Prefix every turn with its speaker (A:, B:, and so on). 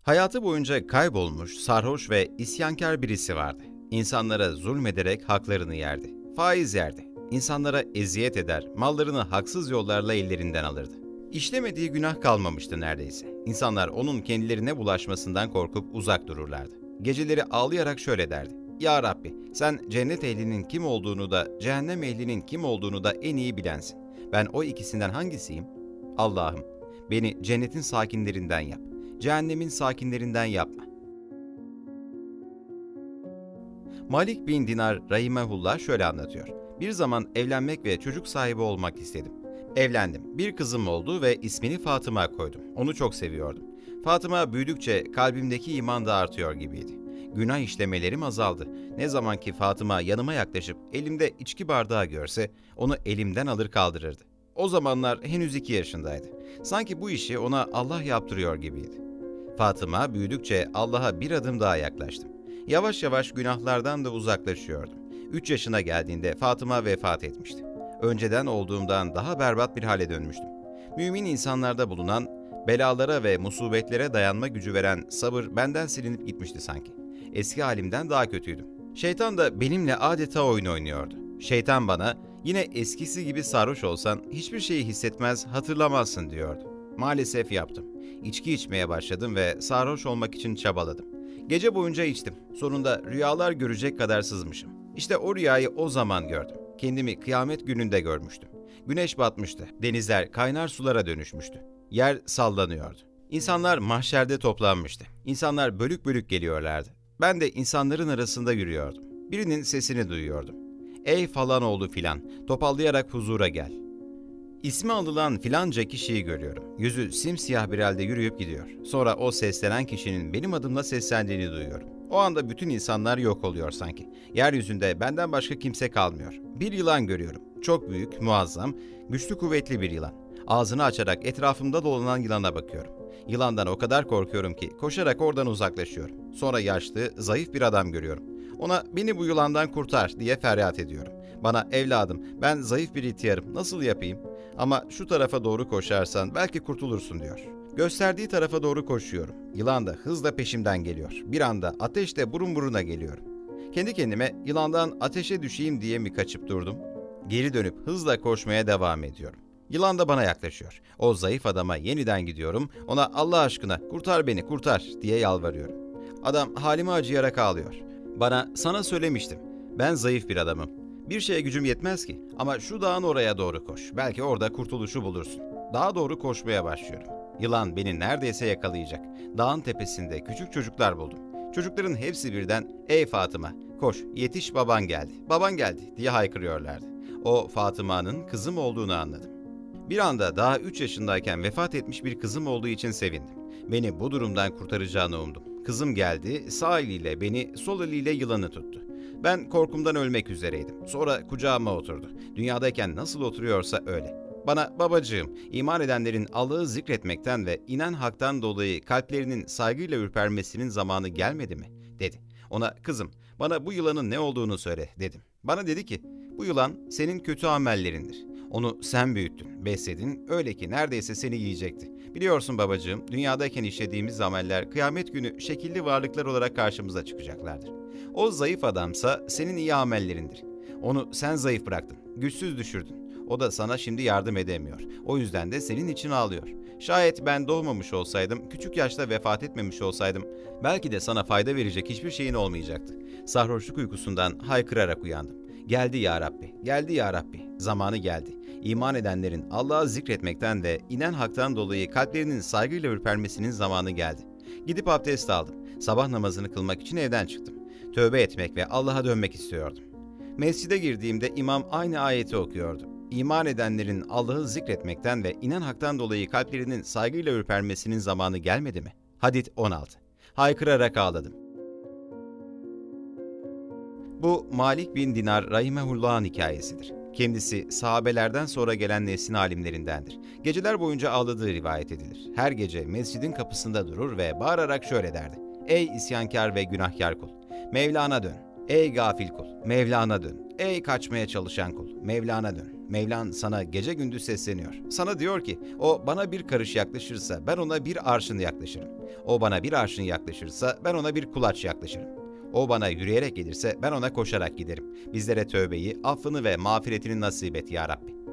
A: Hayatı boyunca kaybolmuş, sarhoş ve isyankar birisi vardı. İnsanlara zulmederek haklarını yerdi. Faiz yerdi. İnsanlara eziyet eder, mallarını haksız yollarla ellerinden alırdı. İşlemediği günah kalmamıştı neredeyse. İnsanlar onun kendilerine bulaşmasından korkup uzak dururlardı. Geceleri ağlayarak şöyle derdi: "Ya Rabbi, sen cennet ehlinin kim olduğunu da, cehennem ehlinin kim olduğunu da en iyi bilensin. Ben o ikisinden hangisiyim? Allah'ım, beni cennetin sakinlerinden yap. Cehennemin sakinlerinden yapma." Malik bin Dinar rahimehullah şöyle anlatıyor: "Bir zaman evlenmek ve çocuk sahibi olmak istedim. Evlendim. Bir kızım oldu ve ismini Fatıma koydum. Onu çok seviyordum. Fatıma büyüdükçe kalbimdeki iman da artıyor gibiydi. Günah işlemelerim azaldı. Ne zaman ki Fatıma yanıma yaklaşıp elimde içki bardağı görse onu elimden alır kaldırırdı. O zamanlar henüz 2 yaşındaydı. Sanki bu işi ona Allah yaptırıyor gibiydi. Fatıma büyüdükçe Allah'a bir adım daha yaklaştım. Yavaş yavaş günahlardan da uzaklaşıyordum. 3 yaşına geldiğinde Fatıma vefat etmişti. Önceden olduğumdan daha berbat bir hale dönmüştüm. Mümin insanlarda bulunan, belalara ve musibetlere dayanma gücü veren sabır benden silinip gitmişti sanki. Eski halimden daha kötüydüm. Şeytan da benimle adeta oyun oynuyordu. Şeytan bana, yine eskisi gibi sarhoş olsan hiçbir şeyi hissetmez, hatırlamazsın diyordu. Maalesef yaptım. İçki içmeye başladım ve sarhoş olmak için çabaladım. Gece boyunca içtim. Sonunda rüyalar görecek kadar sızmışım. İşte o rüyayı o zaman gördüm. Kendimi kıyamet gününde görmüştüm. Güneş batmıştı. Denizler kaynar sulara dönüşmüştü. Yer sallanıyordu. İnsanlar mahşerde toplanmıştı. İnsanlar bölük bölük geliyorlardı. Ben de insanların arasında yürüyordum. Birinin sesini duyuyordum. "Ey falan oğlu filan, topallayarak huzura gel." İsmi anılan filanca kişiyi görüyorum. Yüzü simsiyah bir halde yürüyüp gidiyor. Sonra o seslenen kişinin benim adımla seslendiğini duyuyorum. O anda bütün insanlar yok oluyor sanki. Yeryüzünde benden başka kimse kalmıyor. Bir yılan görüyorum. Çok büyük, muazzam, güçlü kuvvetli bir yılan. Ağzını açarak etrafımda dolanan yılana bakıyorum. Yılandan o kadar korkuyorum ki koşarak oradan uzaklaşıyorum. Sonra yaşlı, zayıf bir adam görüyorum. Ona "Beni bu yılandan kurtar" diye feryat ediyorum. Bana "Evladım, ben zayıf bir ihtiyarım, nasıl yapayım? Ama şu tarafa doğru koşarsan belki kurtulursun" diyor. Gösterdiği tarafa doğru koşuyorum. Yılan da hızla peşimden geliyor. Bir anda ateş de burun buruna geliyorum. Kendi kendime yılandan ateşe düşeyim diye mi kaçıp durdum? Geri dönüp hızla koşmaya devam ediyorum. Yılan da bana yaklaşıyor. O zayıf adama yeniden gidiyorum. Ona "Allah aşkına kurtar beni, kurtar" diye yalvarıyorum. Adam halime acıyarak ağlıyor. Bana "Sana söylemiştim. Ben zayıf bir adamım. Bir şeye gücüm yetmez ki. Ama şu dağın oraya doğru koş. Belki orada kurtuluşu bulursun." Dağa doğru koşmaya başlıyorum. Yılan beni neredeyse yakalayacak. Dağın tepesinde küçük çocuklar buldum. Çocukların hepsi birden "Ey Fatıma, koş, yetiş, baban geldi, baban geldi" diye haykırıyorlardı. O Fatıma'nın kızım olduğunu anladım. Bir anda daha 3 yaşındayken vefat etmiş bir kızım olduğu için sevindim. Beni bu durumdan kurtaracağını umdum. Kızım geldi, sağ eliyle beni, sol eliyle yılanı tuttu. Ben korkumdan ölmek üzereydim. Sonra kucağıma oturdu. Dünyadayken nasıl oturuyorsa öyle. Bana "Babacığım, iman edenlerin Allah'ı zikretmekten ve inen haktan dolayı kalplerinin saygıyla ürpermesinin zamanı gelmedi mi?" dedi. Ona "Kızım, bana bu yılanın ne olduğunu söyle" dedim. Bana dedi ki "Bu yılan senin kötü amellerindir. Onu sen büyüttün, besledin, öyle ki neredeyse seni yiyecekti. Biliyorsun babacığım, dünyadayken işlediğimiz ameller kıyamet günü şekilli varlıklar olarak karşımıza çıkacaklardır. O zayıf adamsa senin iyi amellerindir. Onu sen zayıf bıraktın, güçsüz düşürdün. O da sana şimdi yardım edemiyor. O yüzden de senin için ağlıyor. Şayet ben doğmamış olsaydım, küçük yaşta vefat etmemiş olsaydım, belki de sana fayda verecek hiçbir şeyin olmayacaktı." Sarhoşluk uykusundan haykırarak uyandım. "Geldi ya Rabbi, geldi ya Rabbi. Zamanı geldi. İman edenlerin Allah'ı zikretmekten ve inen haktan dolayı kalplerinin saygıyla ürpermesinin zamanı geldi." Gidip abdest aldım. Sabah namazını kılmak için evden çıktım. Tövbe etmek ve Allah'a dönmek istiyordum. Mescide girdiğimde imam aynı ayeti okuyordu. "İman edenlerin Allah'ı zikretmekten ve inen haktan dolayı kalplerinin saygıyla ürpermesinin zamanı gelmedi mi?" Hadid 16. Haykırarak ağladım. Bu Malik bin Dinar rahimehullah'ın hikayesidir. Kendisi sahabelerden sonra gelen neslin alimlerindendir. Geceler boyunca ağladığı rivayet edilir. Her gece mescidin kapısında durur ve bağırarak şöyle derdi: "Ey isyankar ve günahkar kul, Mevlana dön. Ey gafil kul, Mevlana dön. Ey kaçmaya çalışan kul, Mevlana dön. Mevlan sana gece gündüz sesleniyor. Sana diyor ki, o bana bir karış yaklaşırsa ben ona bir arşın yaklaşırım. O bana bir arşın yaklaşırsa ben ona bir kulaç yaklaşırım. O bana yürüyerek gelirse ben ona koşarak giderim. Bizlere tövbeyi, affını ve mağfiretini nasip et ya Rabbi.